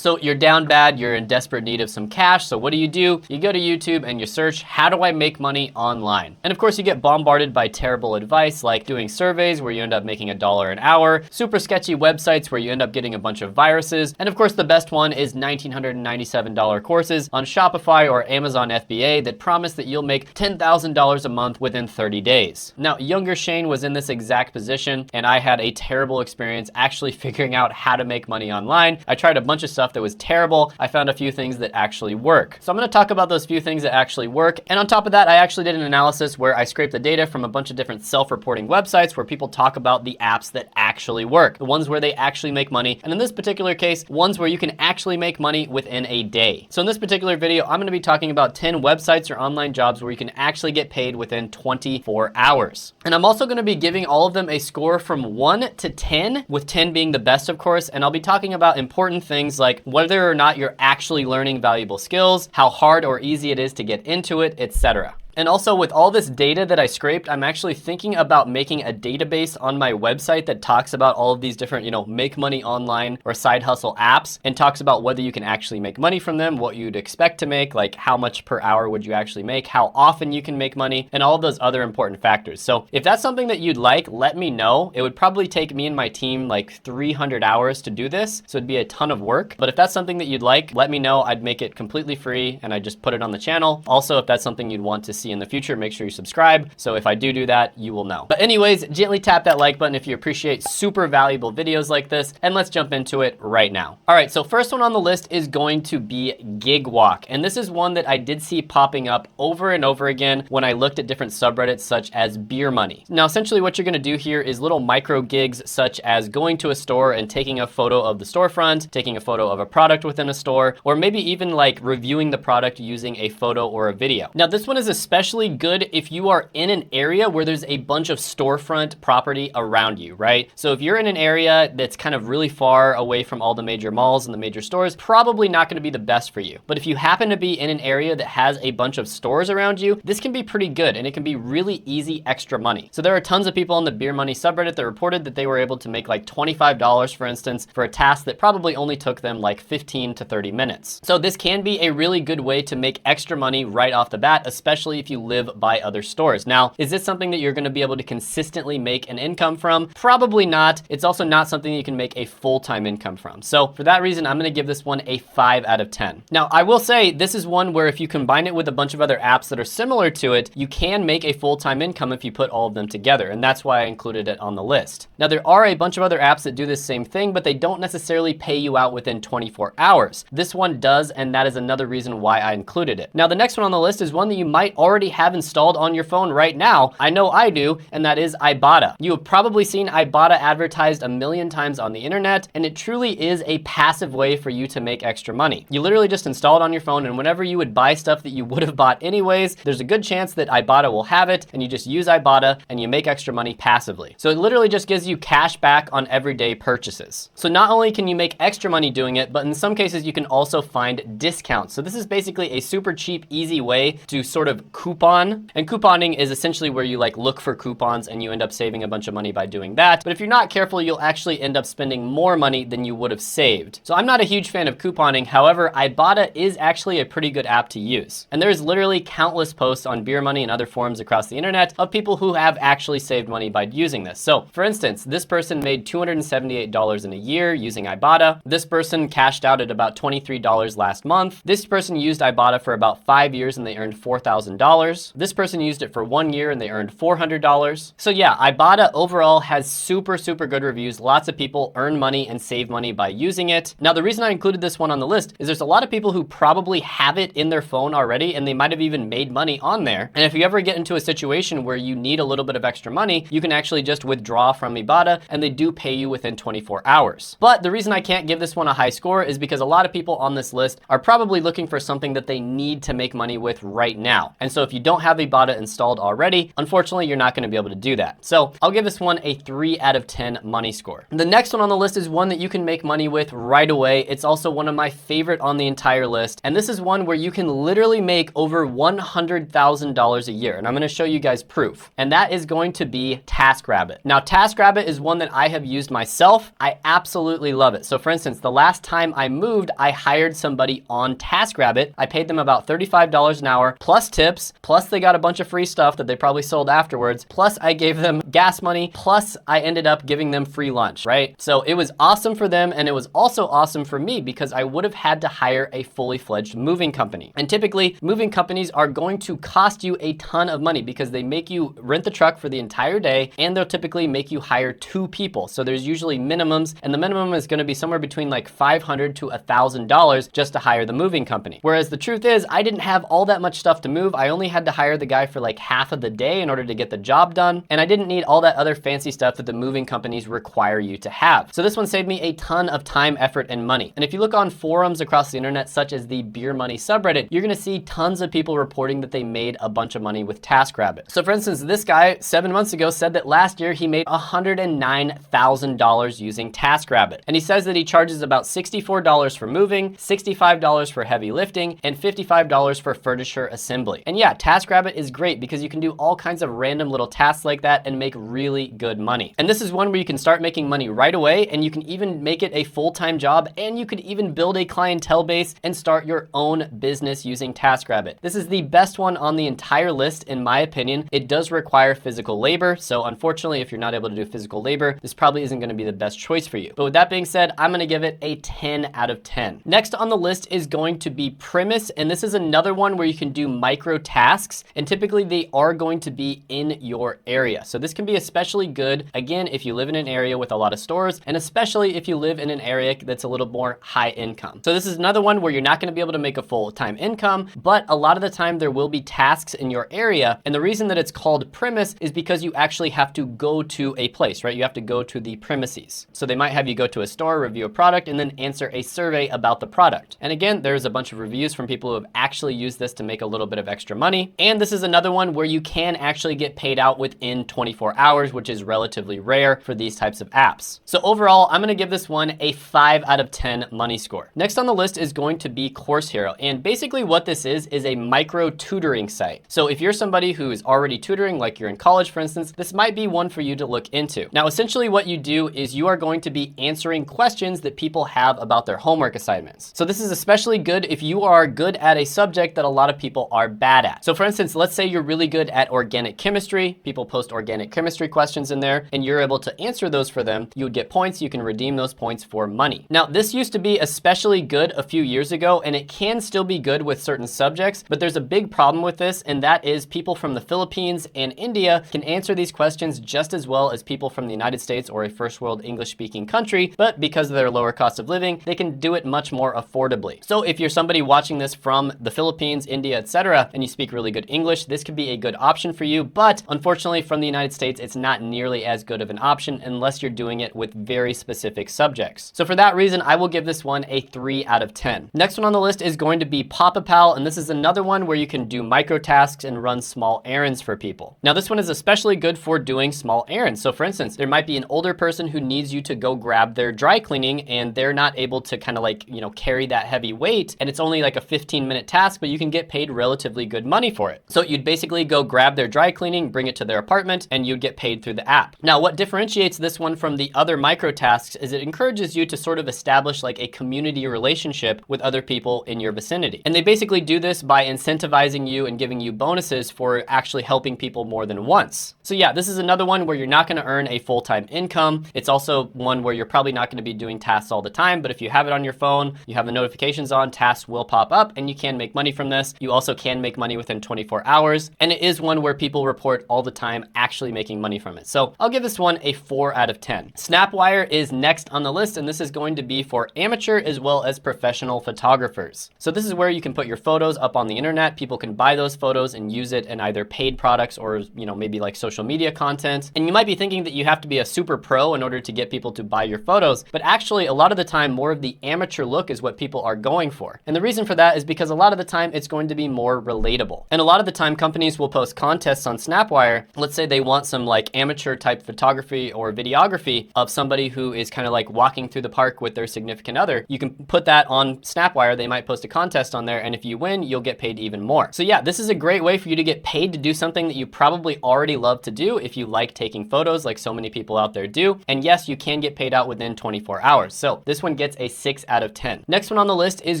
So you're down bad, you're in desperate need of some cash. So what do? You go to YouTube and you search, how do I make money online? And of course you get bombarded by terrible advice like doing surveys where you end up making $1 an hour, super sketchy websites where you end up getting a bunch of viruses. And of course the best one is $1,997 courses on Shopify or Amazon FBA that promise that you'll make $10,000 a month within 30 days. Now, younger Shane was in this exact position and I had a terrible experience actually figuring out how to make money online. I tried a bunch of stuff that was terrible. I found a few things that actually work. So I'm gonna talk about those few things that actually work. And on top of that, I actually did an analysis where I scraped the data from a bunch of different self-reporting websites where people talk about the apps that actually work, the ones where they actually make money. And in this particular case, ones where you can actually make money within a day. So in this particular video, I'm gonna be talking about 10 websites or online jobs where you can actually get paid within 24 hours. And I'm also gonna be giving all of them a score from 1 to 10, with 10 being the best, of course. And I'll be talking about important things like whether or not you're actually learning valuable skills, how hard or easy it is to get into it, etc. And also with all this data that I scraped, I'm actually thinking about making a database on my website that talks about all of these different, make money online or side hustle apps, and talks about whether you can actually make money from them, what you'd expect to make, like how much per hour would you actually make, how often you can make money, and all of those other important factors. So if that's something that you'd like, let me know. It would probably take me and my team like 300 hours to do this, so it'd be a ton of work. But if that's something that you'd like, let me know. I'd make it completely free and I'd just put it on the channel. Also, if that's something you'd want to see in the future, make sure you subscribe. So if I do that, you will know. But anyways, gently tap that like button if you appreciate super valuable videos like this, and let's jump into it right now. All right, so first one on the list is going to be Gigwalk. And this is one that I did see popping up over and over again when I looked at different subreddits such as Beer Money. Now, essentially what you're gonna do here is little micro gigs such as going to a store and taking a photo of the storefront, taking a photo of a product within a store, or maybe even like reviewing the product using a photo or a video. Now, this one is especially good if you are in an area where there's a bunch of storefront property around you, right? So if you're in an area that's kind of really far away from all the major malls and the major stores, probably not gonna be the best for you. But if you happen to be in an area that has a bunch of stores around you, this can be pretty good and it can be really easy extra money. So there are tons of people on the Beer Money subreddit that reported that they were able to make like $25, for instance, for a task that probably only took them like 15 to 30 minutes. So this can be a really good way to make extra money right off the bat, especially if you live by other stores. Now, is this something that you're gonna be able to consistently make an income from? Probably not. It's also not something you can make a full-time income from. So for that reason, I'm gonna give this one a 5 out of 10. Now, I will say this is one where if you combine it with a bunch of other apps that are similar to it, you can make a full-time income if you put all of them together. And that's why I included it on the list. Now, there are a bunch of other apps that do this same thing, but they don't necessarily pay you out within 24 hours. This one does, and that is another reason why I included it. Now, the next one on the list is one that you might already have installed on your phone right now. I know I do, and that is Ibotta. You have probably seen Ibotta advertised a million times on the internet, and it truly is a passive way for you to make extra money. You literally just install it on your phone, and whenever you would buy stuff that you would have bought anyways, there's a good chance that Ibotta will have it, and you just use Ibotta and you make extra money passively. So it literally just gives you cash back on everyday purchases. So not only can you make extra money doing it, but in some cases you can also find discounts. So this is basically a super cheap, easy way to sort of coupon. And couponing is essentially where you like look for coupons and you end up saving a bunch of money by doing that. But if you're not careful, you'll actually end up spending more money than you would have saved. So I'm not a huge fan of couponing. However, Ibotta is actually a pretty good app to use. And there's literally countless posts on Beer Money and other forums across the internet of people who have actually saved money by using this. So for instance, this person made $278 in a year using Ibotta. This person cashed out at about $23 last month. This person used Ibotta for about 5 years and they earned $4,000. This person used it for 1 year and they earned $400. So yeah, Ibotta overall has super good reviews. Lots of people earn money and save money by using it. Now, the reason I included this one on the list is there's a lot of people who probably have it in their phone already and they might have even made money on there. And if you ever get into a situation where you need a little bit of extra money, you can actually just withdraw from Ibotta and they do pay you within 24 hours. But the reason I can't give this one a high score is because a lot of people on this list are probably looking for something that they need to make money with right now. And so So if you don't have Ibotta installed already, unfortunately, you're not going to be able to do that. So I'll give this one a 3 out of 10 money score. The next one on the list is one that you can make money with right away. It's also one of my favorite on the entire list. And this is one where you can literally make over $100,000 a year. And I'm going to show you guys proof. And that is going to be TaskRabbit. Now, TaskRabbit is one that I have used myself. I absolutely love it. So for instance, the last time I moved, I hired somebody on TaskRabbit. I paid them about $35 an hour plus tips, plus they got a bunch of free stuff that they probably sold afterwards. Plus I gave them gas money, plus I ended up giving them free lunch, right? So it was awesome for them. And it was also awesome for me because I would have had to hire a fully fledged moving company. And typically moving companies are going to cost you a ton of money because they make you rent the truck for the entire day and they'll typically make you hire 2 people. So there's usually minimums and the minimum is going to be somewhere between like $500 to $1,000 just to hire the moving company. Whereas the truth is I didn't have all that much stuff to move. I only had to hire the guy for like half of the day in order to get the job done. And I didn't need all that other fancy stuff that the moving companies require you to have. So this one saved me a ton of time, effort, and money. And if you look on forums across the internet, such as the Beer Money subreddit, you're gonna see tons of people reporting that they made a bunch of money with TaskRabbit. So for instance, this guy 7 months ago said that last year he made $109,000 using TaskRabbit. And he says that he charges about $64 for moving, $65 for heavy lifting, and $55 for furniture assembly. And yeah, TaskRabbit is great because you can do all kinds of random little tasks like that and make really good money. And this is one where you can start making money right away and you can even make it a full-time job and you could even build a clientele base and start your own business using TaskRabbit. This is the best one on the entire list in my opinion. It does require physical labor. So unfortunately, if you're not able to do physical labor, this probably isn't gonna be the best choice for you. But with that being said, I'm gonna give it a 10 out of 10. Next on the list is going to be Primus. And this is another one where you can do micro tasks. And typically they are going to be in your area. So this can be especially good, again, if you live in an area with a lot of stores, and especially if you live in an area that's a little more high income. So this is another one where you're not gonna be able to make a full-time income, but a lot of the time there will be tasks in your area. And the reason that it's called Primus is because you actually have to go to a place, right? You have to go to the premises. So they might have you go to a store, review a product, and then answer a survey about the product. And again, there's a bunch of reviews from people who have actually used this to make a little bit of extra money. And this is another one where you can actually get paid out within 24 hours, which is relatively rare for these types of apps. So overall, I'm gonna give this one a 5 out of 10 money score. Next on the list is going to be Course Hero. And basically what this is a micro tutoring site. So if you're somebody who is already tutoring, like you're in college, for instance, this might be one for you to look into. Now, essentially what you do is you are going to be answering questions that people have about their homework assignments. So this is especially good if you are good at a subject that a lot of people are bad at. So for instance, let's say you're really good at organic chemistry. People post organic chemistry questions in there and you're able to answer those for them. You would get points. You can redeem those points for money. Now, this used to be especially good a few years ago, and it can still be good with certain subjects, but there's a big problem with this, and that is people from the Philippines and India can answer these questions just as well as people from the United States or a first world English speaking country, but because of their lower cost of living, they can do it much more affordably. So if you're somebody watching this from the Philippines, India, etc., and you speak really good English, this could be a good option for you, but unfortunately from the United States, it's not nearly as good of an option unless you're doing it with very specific subjects. So for that reason, I will give this one a 3 out of 10. Next one on the list is going to be Pop-A-Pal, and this is another one where you can do micro tasks and run small errands for people. Now this one is especially good for doing small errands. So for instance, there might be an older person who needs you to go grab their dry cleaning and they're not able to kind of like, you know, carry that heavy weight, and it's only like a 15-minute task, but you can get paid relatively good money for it. So you'd basically go grab their dry cleaning, bring it to their apartment, and you'd get paid through the app. Now what differentiates this one from the other micro tasks is it encourages you to sort of establish like a community relationship with other people in your vicinity. And they basically do this by incentivizing you and giving you bonuses for actually helping people more than once. So yeah, this is another one where you're not gonna earn a full-time income. It's also one where you're probably not gonna be doing tasks all the time, but if you have it on your phone, you have the notifications on, tasks will pop up and you can make money from this. You also can make money within 24 hours. And it is one where people report all the time actually making money from it. So I'll give this one a 4 out of 10. Snapwire is next on the list, and this is going to be for amateur as well as professional photographers. So this is where you can put your photos up on the internet. People can buy those photos and use it in either paid products or, you know, maybe like social media content. And you might be thinking that you have to be a super pro in order to get people to buy your photos, but actually a lot of the time more of the amateur look is what people are going for. And the reason for that is because a lot of the time it's going to be more relatable. relatable. And a lot of the time companies will post contests on Snapwire. Let's say they want some like amateur type photography or videography of somebody who is kind of like walking through the park with their significant other. You can put that on Snapwire. They might post a contest on there, and if you win, you'll get paid even more. So yeah, this is a great way for you to get paid to do something that you probably already love to do if you like taking photos like so many people out there do. And yes, you can get paid out within 24 hours. So this one gets a 6 out of 10. Next one on the list is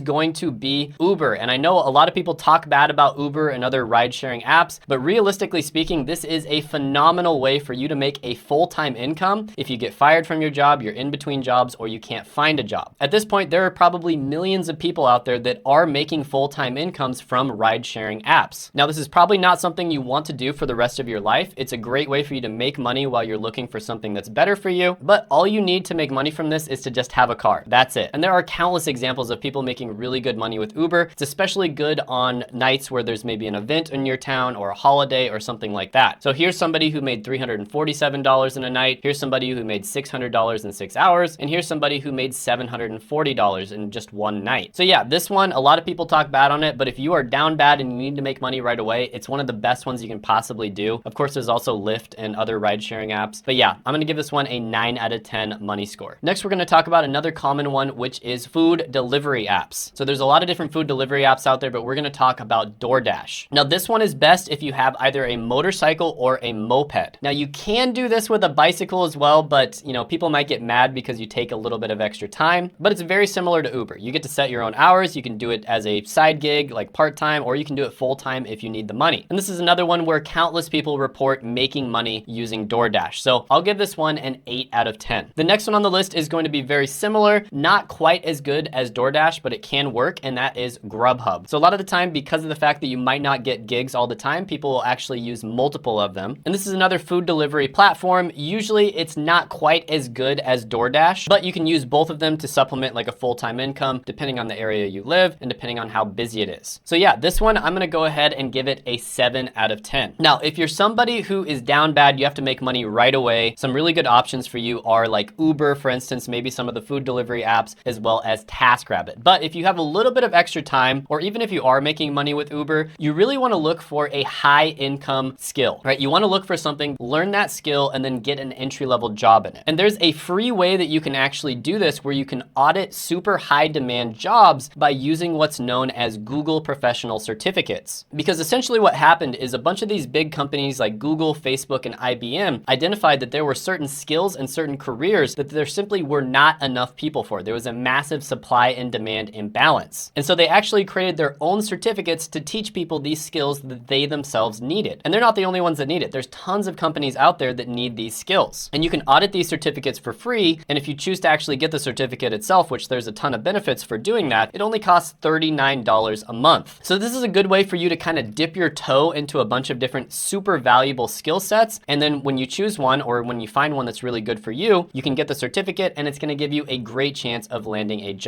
going to be Uber. And I know a lot of people talk bad about Uber and other ride sharing apps, but realistically speaking, this is a phenomenal way for you to make a full-time income if you get fired from your job, you're in between jobs, or you can't find a job. At this point, there are probably millions of people out there that are making full-time incomes from ride sharing apps. Now, this is probably not something you want to do for the rest of your life. It's a great way for you to make money while you're looking for something that's better for you, but all you need to make money from this is to just have a car. That's it. And there are countless examples of people making really good money with Uber. It's especially good on nights where there's maybe an event in your town or a holiday or something like that. So here's somebody who made $347 in a night. Here's somebody who made $600 in 6 hours. And here's somebody who made $740 in just one night. So yeah, this one, a lot of people talk bad on it, but if you are down bad and you need to make money right away, it's one of the best ones you can possibly do. Of course, there's also Lyft and other ride sharing apps. But yeah, I'm gonna give this one a 9 out of 10 money score. Next, we're gonna talk about another common one, which is food delivery apps. So there's a lot of different food delivery apps out there, but we're gonna talk about DoorDash. Now, this one is best if you have either a motorcycle or a moped. Now, you can do this with a bicycle as well, but you know, people might get mad because you take a little bit of extra time, but it's very similar to Uber. You get to set your own hours. You can do it as a side gig, like part-time, or you can do it full-time if you need the money. And this is another one where countless people report making money using DoorDash. So I'll give this one an 8 out of 10. The next one on the list is going to be very similar, not quite as good as DoorDash, but it can work, and that is Grubhub. So a lot of the time, because of the fact that you might not get gigs all the time, people will actually use multiple of them. And this is another food delivery platform. Usually it's not quite as good as DoorDash, but you can use both of them to supplement like a full-time income, depending on the area you live and depending on how busy it is. So yeah, this one, I'm gonna go ahead and give it a 7 out of 10. Now, if you're somebody who is down bad, you have to make money right away, some really good options for you are like Uber, for instance, maybe some of the food delivery apps, as well as TaskRabbit. But if you have a little bit of extra time, or even if you are making money with Uber, you really wanna look for a high income skill, right? You wanna look for something, learn that skill, and then get an entry-level job in it. And there's a free way that you can actually do this where you can audit super high demand jobs by using what's known as Google Professional Certificates. Because essentially what happened is a bunch of these big companies like Google, Facebook, and IBM identified that there were certain skills and certain careers that there simply were not enough people for. There was a massive supply and demand imbalance. And so they actually created their own certificates to teach people these skills that they themselves needed. And they're not the only ones that need it. There's tons of companies out there that need these skills. And you can audit these certificates for free. And if you choose to actually get the certificate itself, which there's a ton of benefits for doing that, it only costs $39 a month. So this is a good way for you to kind of dip your toe into a bunch of different super valuable skill sets. And then when you choose one, or when you find one that's really good for you, you can get the certificate, and it's going to give you a great chance of landing a job.